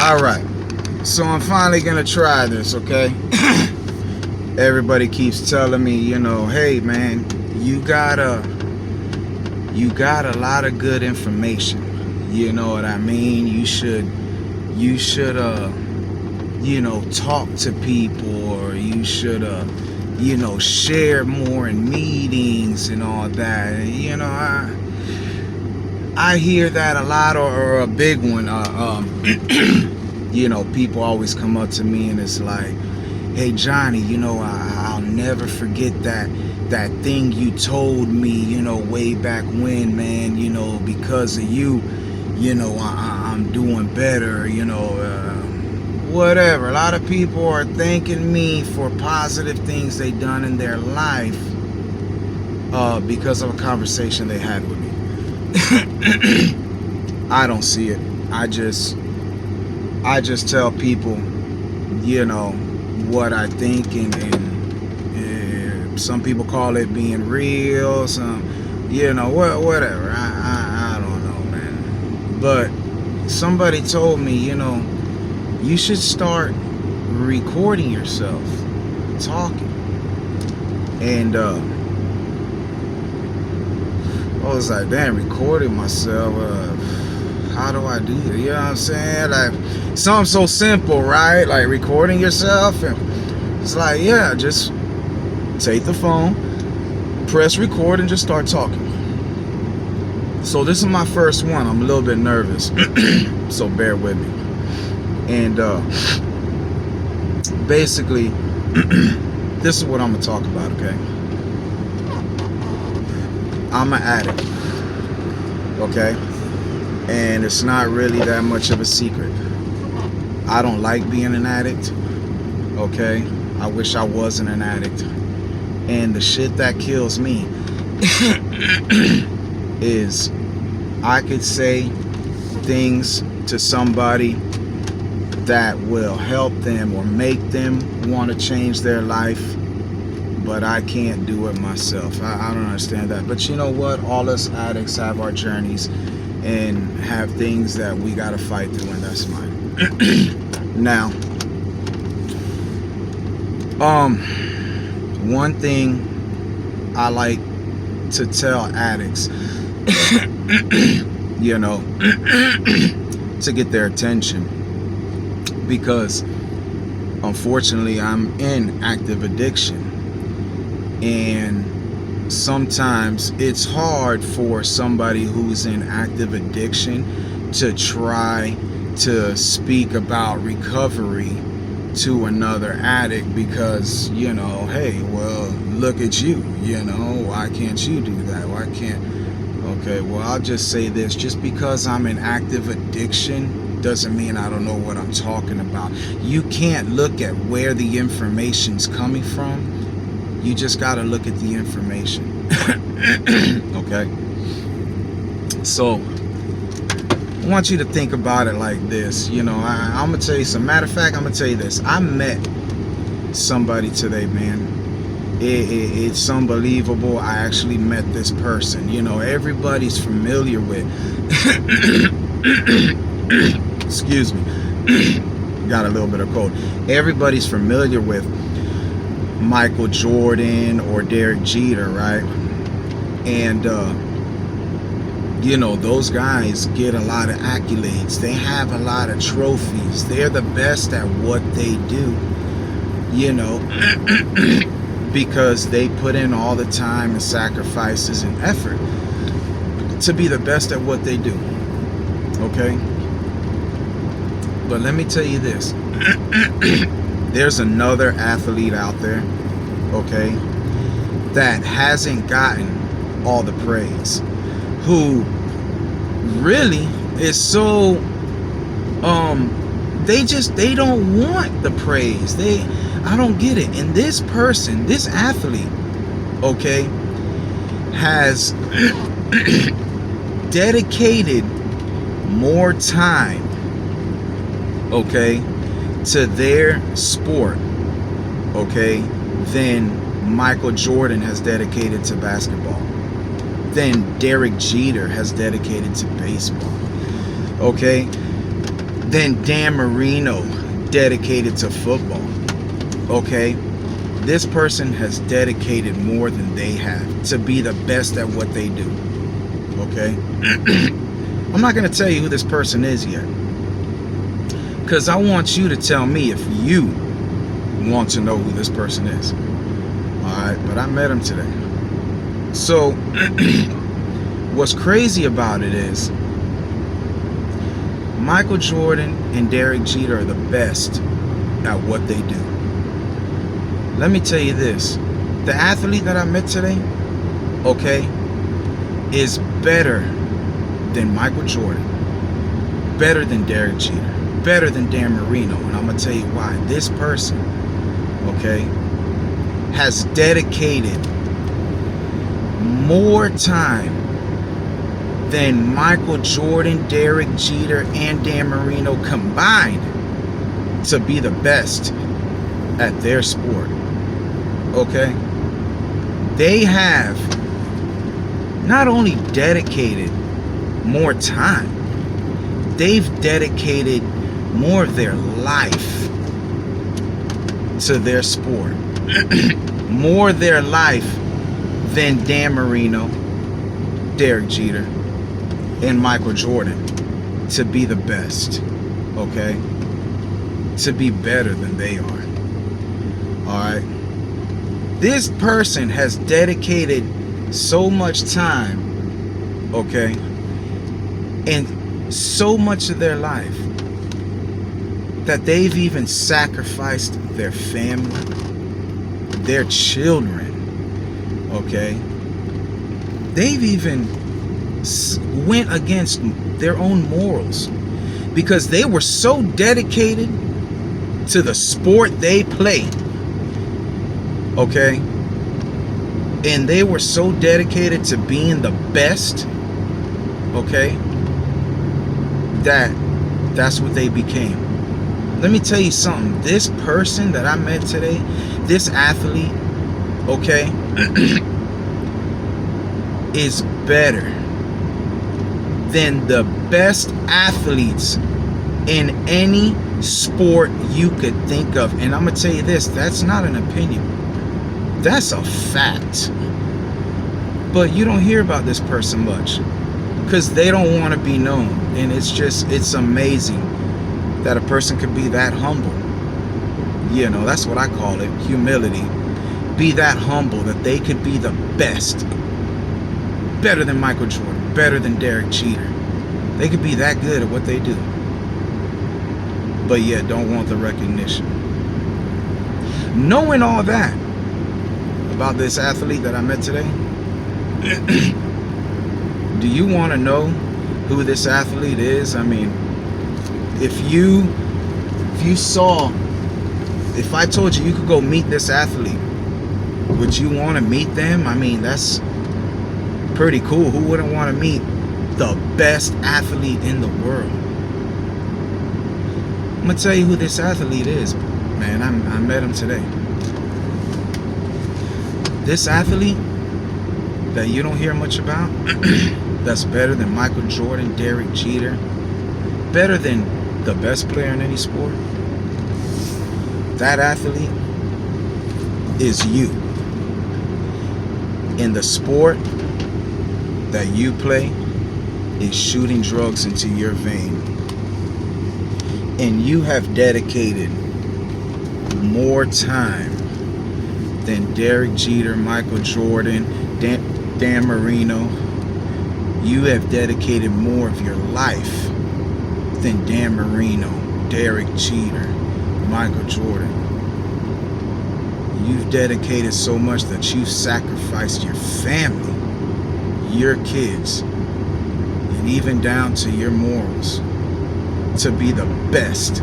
Alright, so I'm finally gonna try this, okay? Everybody keeps telling me, hey man, you got a lot of good information. You know what I mean? You should talk to people, or you should share more in meetings and all that. I hear that a lot, or a big one. People always come up to me and it's like, hey Johnny, I'll never forget that thing you told me, way back when, man. Because of you, I'm doing better, whatever. A lot of people are thanking me for positive things they done in their life because of a conversation they had with me. I don't see it. I just tell people, what I think, and some people call it being real, some, whatever. I don't know, man. But somebody told me, you should start recording yourself talking. And I was like, damn, recording myself, how do I do that? You know what I'm saying? Like, something so simple, right? Like recording yourself. And it's like, yeah, just take the phone, press record, and just start talking. So this is my first one. I'm a little bit nervous, so bear with me. And basically, this is what I'm gonna talk about, okay? I'm an addict, okay? And it's not really that much of a secret. I don't like being an addict, okay? I wish I wasn't an addict. And the shit that kills me is I could say things to somebody that will help them or make them want to change their life, but I can't do it myself. I don't understand that. But you know what? All us addicts have our journeys and have things that we got to fight through, and that's mine. Now, one thing I like to tell addicts, to get their attention, because unfortunately I'm in active addiction, and sometimes it's hard for somebody who's in active addiction to try to speak about recovery to another addict, because hey, well, look at you, why can't you do that? Why can't? Okay, well, I'll just say this: just because I'm in active addiction doesn't mean I don't know what I'm talking about. You can't look at where the information's coming from. You just got to look at the information. Okay? So I want you to think about it like this. I'm going to tell you some. Matter of fact, I'm going to tell you this. I met somebody today, man. It's unbelievable. I actually met this person. Everybody's familiar with excuse me, got a little bit of cold. Everybody's familiar with Michael Jordan or Derek Jeter, right? And those guys get a lot of accolades. They have a lot of trophies. They're the best at what they do, because they put in all the time and sacrifices and effort to be the best at what they do. Okay? But let me tell you this. There's another athlete out there, okay, that hasn't gotten all the praise, who really is so they don't want the praise. I don't get it. And this person, this athlete, okay, has dedicated more time, okay, to their sport, okay, than Michael Jordan has dedicated to basketball, than Derek Jeter has dedicated to baseball. Okay, than Dan Marino dedicated to football. Okay? This person has dedicated more than they have to be the best at what they do. Okay? I'm not going to tell you who this person is yet, because I want you to tell me if you want to know who this person is. Alright, but I met him today. So, what's crazy about it is, Michael Jordan and Derek Jeter are the best at what they do. Let me tell you this. The athlete that I met today, okay, is better than Michael Jordan, better than Derek Jeter, better than Dan Marino. And I'm going to tell you why. This person, okay, has dedicated more time than Michael Jordan, Derek Jeter, and Dan Marino combined to be the best at their sport. Okay? They have not only dedicated more time, they've dedicated more of their life to their sport. More of their life than Dan Marino, Derek Jeter, and Michael Jordan to be the best. Okay? To be better than they are. Alright? This person has dedicated so much time, okay, and so much of their life that they've even sacrificed their family, their children, okay? They've even went against their own morals because they were so dedicated to the sport they played, okay? And they were so dedicated to being the best, okay, that's what they became. Let me tell you something. This person that I met today, this athlete, okay, is better than the best athletes in any sport you could think of. And I'm going to tell you this, that's not an opinion. That's a fact. But you don't hear about this person much because they don't want to be known. And it's amazing that a person could be that humble. You know, that's what I call it, humility. Be that humble that they could be the best. Better than Michael Jordan, better than Derek Jeter. They could be that good at what they do, but yet don't want the recognition. Knowing all that about this athlete that I met today, do you want to know who this athlete is? I mean, if I told you you could go meet this athlete, would you want to meet them? I mean, that's pretty cool. Who wouldn't want to meet the best athlete in the world? I'm gonna tell you who this athlete is, man. I met him today. This athlete that you don't hear much about, that's better than Michael Jordan, Derek Jeter, better than the best player in any sport, that athlete is you. In the sport that you play is shooting drugs into your vein. And you have dedicated more time than Derek Jeter, Michael Jordan, Dan Marino. You have dedicated more of your life than Dan Marino, Derek Jeter, Michael Jordan. You've dedicated so much that you've sacrificed your family, your kids, and even down to your morals to be the best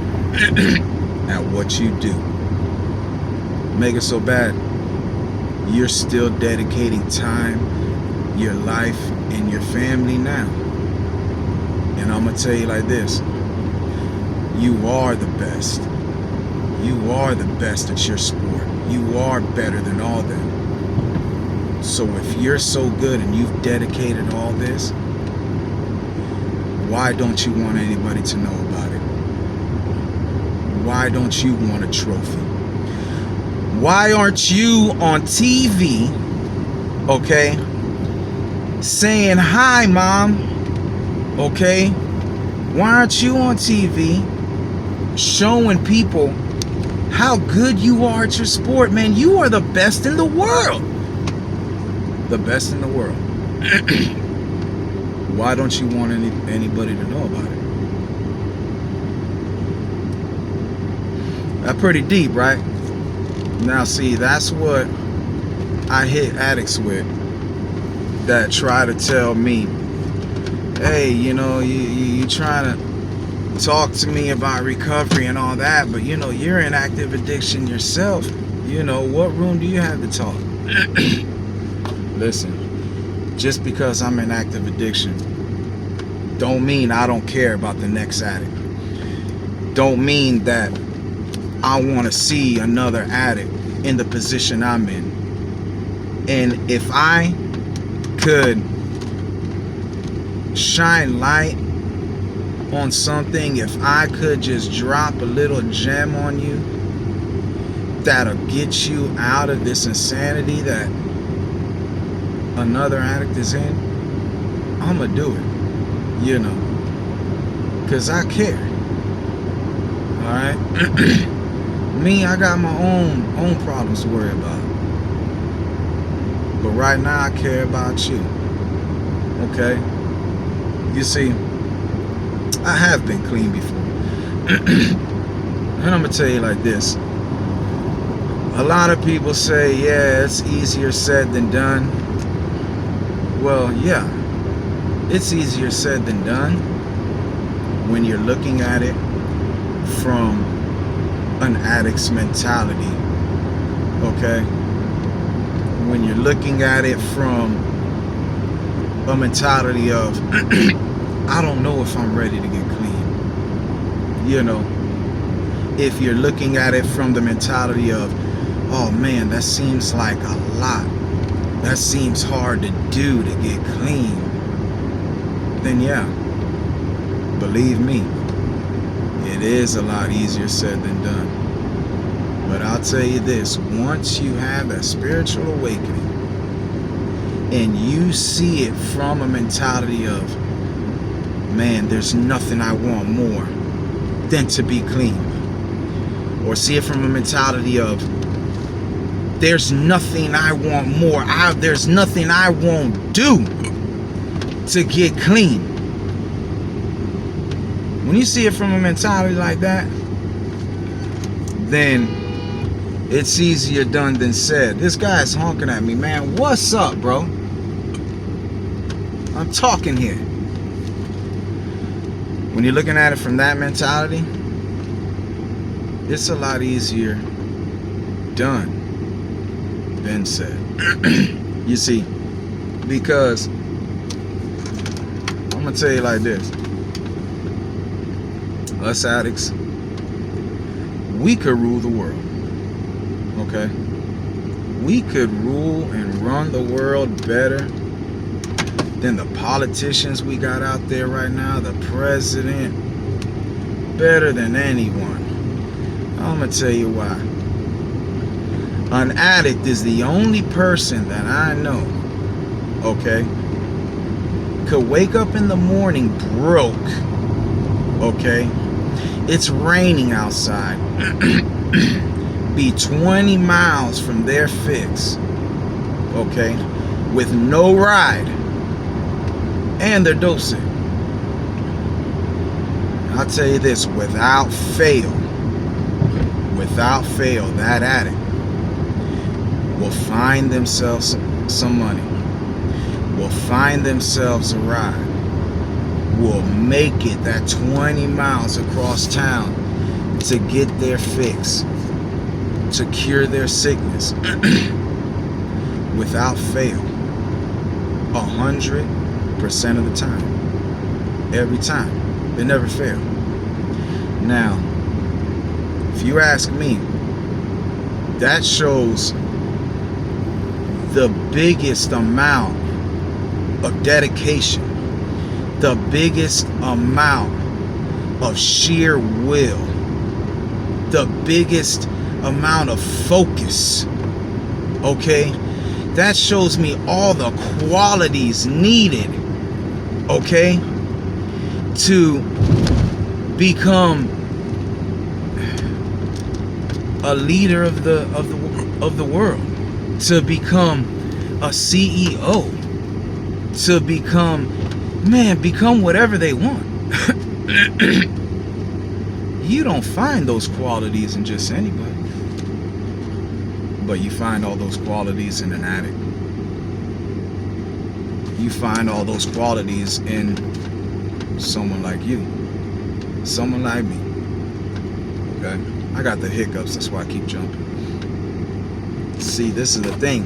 at what you do. Make it so bad, you're still dedicating time, your life, and your family now. And I'm gonna tell you like this, you are the best. You are the best at your sport. You are better than all them. So if you're so good and you've dedicated all this, why don't you want anybody to know about it? why don't you want a trophy? Why aren't you on TV, okay, saying, hi, Mom, okay? Why aren't you on TV showing people how good you are at your sport? Man, you are the best in the world. The best in the world. Why don't you want anybody to know about it? That's pretty deep, right? Now, see, that's what I hit addicts with, that try to tell me, hey, you know, you trying to talk to me about recovery and all that, but, you know, you're in active addiction yourself. You know, what room do you have to talk? Listen, just because I'm in active addiction don't mean I don't care about the next addict. Don't mean that I want to see another addict in the position I'm in. And if I could shine light on something, if I could just drop a little gem on you that'll get you out of this insanity that another addict is in, I'm gonna do it, you know, because I care. All right. Me, I got my own problems to worry about. But right now, I care about you. Okay? You see, I have been clean before. And I'm going to tell you like this. A lot of people say, yeah, it's easier said than done. Well, yeah, it's easier said than done when you're looking at it from an addict's mentality, okay? When you're looking at it from a mentality of, I don't know if I'm ready to get clean. You know, if you're looking at it from the mentality of, oh man, that seems like a lot. That seems hard to do to get clean. Then yeah, believe me, it is a lot easier said than done. But I'll tell you this, once you have that spiritual awakening and you see it from a mentality of, man, there's nothing I want more than to be clean. Or see it from a mentality of, there's nothing I want more. There's nothing I won't do to get clean. When you see it from a mentality like that, then it's easier done than said. This guy's honking at me, man. What's up, bro? I'm talking here. When you're looking at it from that mentality, it's a lot easier done than said. You see, because I'm gonna tell you like this. Us addicts, we could rule the world. Okay? We could rule and run the world better than the politicians we got out there right now, the president, better than anyone. I'm gonna tell you why. An addict is the only person that I know, okay, could wake up in the morning broke, okay, it's raining outside, be 20 miles from their fix, okay, with no ride, and they're dope sick. I'll tell you this, without fail, that addict will find themselves some money, will find themselves a ride, will make it that 20 miles across town to get their fix, to cure their sickness, without fail, 100% of the time, every time, they never fail. Now, if you ask me, that shows the biggest amount of dedication, the biggest amount of sheer will the biggest amount of focus. Okay? That shows me all the qualities needed, okay, to become a leader of the world, to become a CEO, to become whatever they want. You don't find those qualities in just anybody, but you find all those qualities in an addict. You find all those qualities in someone like you, someone like me. Okay, I got the hiccups, that's why I keep jumping. See, this is the thing.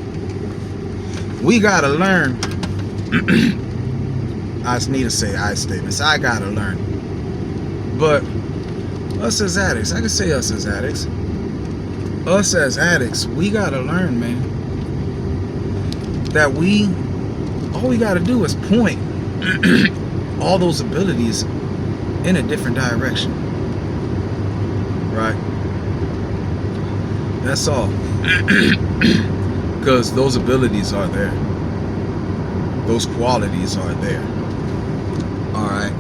We gotta learn. I just need to say I statements. I gotta learn. But us as addicts, I can say us as addicts. Us as addicts, we gotta learn, man, that all we gotta do is point all those abilities in a different direction. Right? That's all. Because those abilities are there. Those qualities are there. Alright?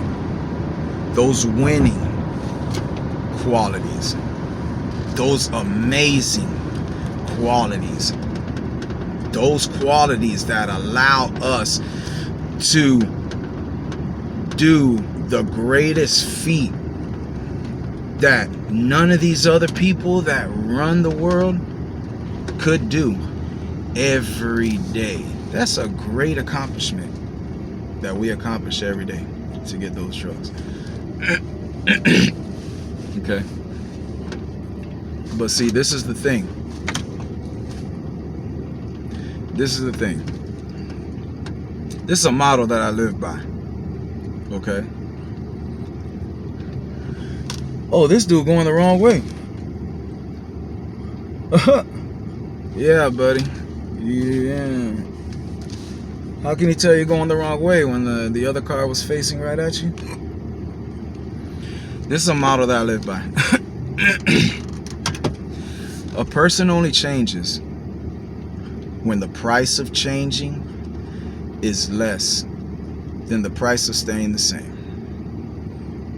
Those winning qualities. Those amazing qualities. Those qualities that allow us to do the greatest feat that none of these other people that run the world could do every day. That's a great accomplishment that we accomplish every day to get those drugs. Okay. But see, this is the thing. This is the thing. This is a model that I live by. Okay. Oh, this dude going the wrong way. Yeah, buddy. Yeah. How can he tell you going the wrong way when the other car was facing right at you? This is a model that I live by. A person only changes when the price of changing is less than the price of staying the same.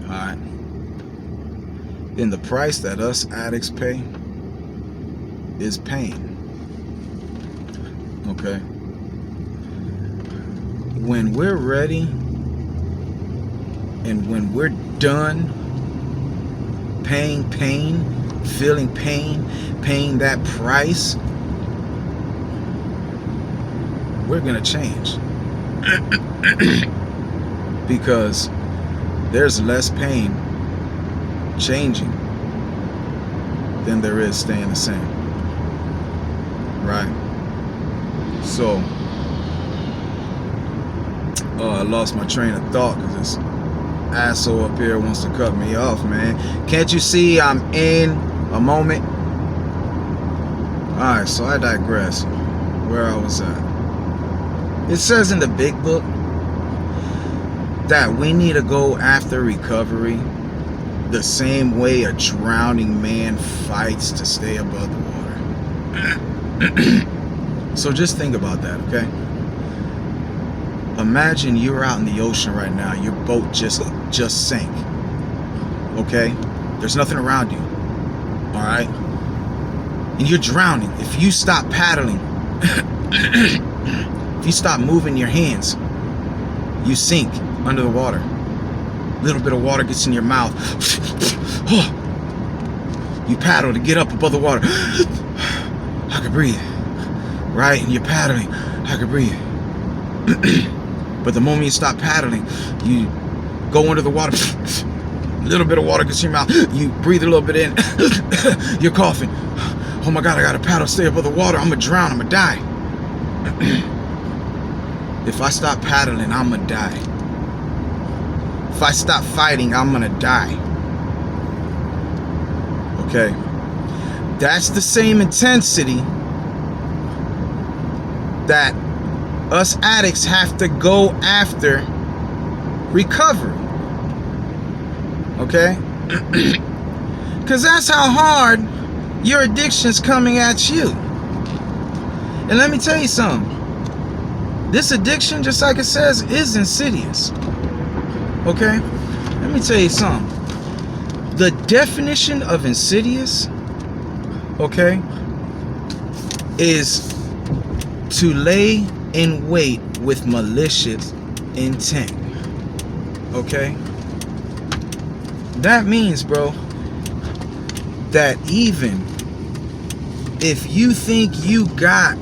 Alright? And the price that us addicts pay is pain. Okay? When we're ready and when we're done paying pain, feeling pain, paying that price, we're gonna change. Because there's less pain changing than there is staying the same. Right? So I lost my train of thought because this asshole up here wants to cut me off, man. Can't you see I'm in a moment? Alright, so I digress. Where I was at. It says in the big book that we need to go after recovery the same way a drowning man fights to stay above the water. So just think about that, okay? Imagine you're out in the ocean right now. Your boat just sank. Okay? There's nothing around you. Alright? And you're drowning. If you stop paddling, if you stop moving your hands, you sink under the water. A little bit of water gets in your mouth. You paddle to get up above the water. I can breathe. Right? And you're paddling. I can breathe. But the moment you stop paddling, you go under the water. A little bit of water gets in your mouth. You breathe a little bit in. You're coughing. Oh my God, I gotta paddle, stay above the water. I'm gonna drown, I'm gonna die. If I stop paddling, I'm gonna die. If I stop fighting, I'm gonna die. Okay? That's the same intensity that us addicts have to go after recovery. Okay? Because that's how hard your addiction's coming at you. And let me tell you something. This addiction, just like it says, is insidious. Okay? Let me tell you something. The definition of insidious, okay, is to lay in wait with malicious intent. Okay? That means, bro, that even if you think you got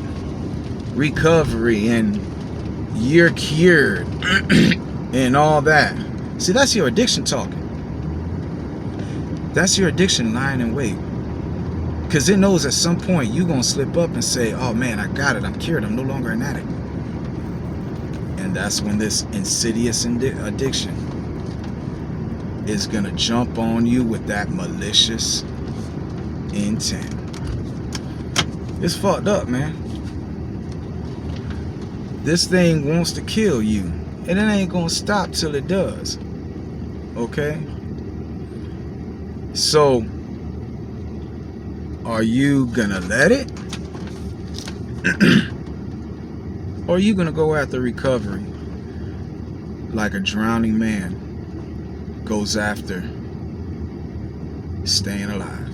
recovery and you're cured and all that, see, that's your addiction talking. That's your addiction lying in wait. Because it knows at some point you're going to slip up and say, oh man, I got it, I'm cured, I'm no longer an addict. And that's when this insidious addiction is going to jump on you with that malicious intent. It's fucked up, man. This thing wants to kill you, and it ain't going to stop till it does. Okay? So, are you gonna let it? Or are you gonna go after recovery like a drowning man goes after staying alive?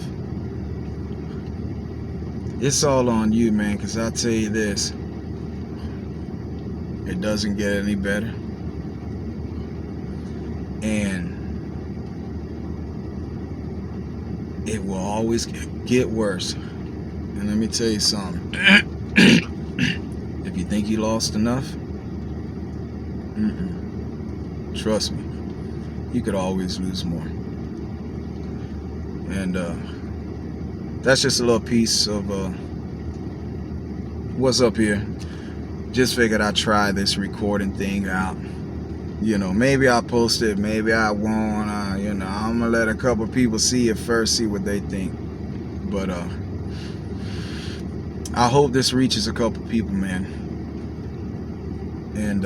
It's all on you, man, because I'll tell you this, it doesn't get any better. And it will always get worse. And let me tell you something. If you think you lost enough, trust me, you could always lose more. And that's just a little piece of what's up here. Just figured I'd try this recording thing out. You know, maybe I'll post it, maybe I won't. You know, I'm gonna let a couple people see it first, see what they think. But I hope this reaches a couple people, man. And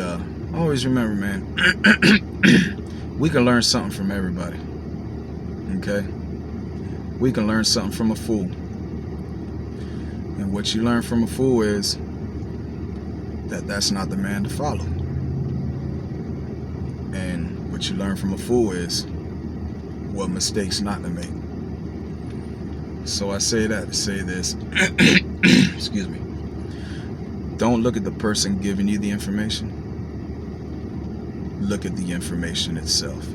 always remember, man, we can learn something from everybody. Okay? We can learn something from a fool. And what you learn from a fool is that that's not the man to follow. And what you learn from a fool is what mistakes not to make. So I say that to say this. Excuse me. Don't look at the person giving you the information. Look at the information itself.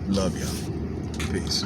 Love y'all. Peace.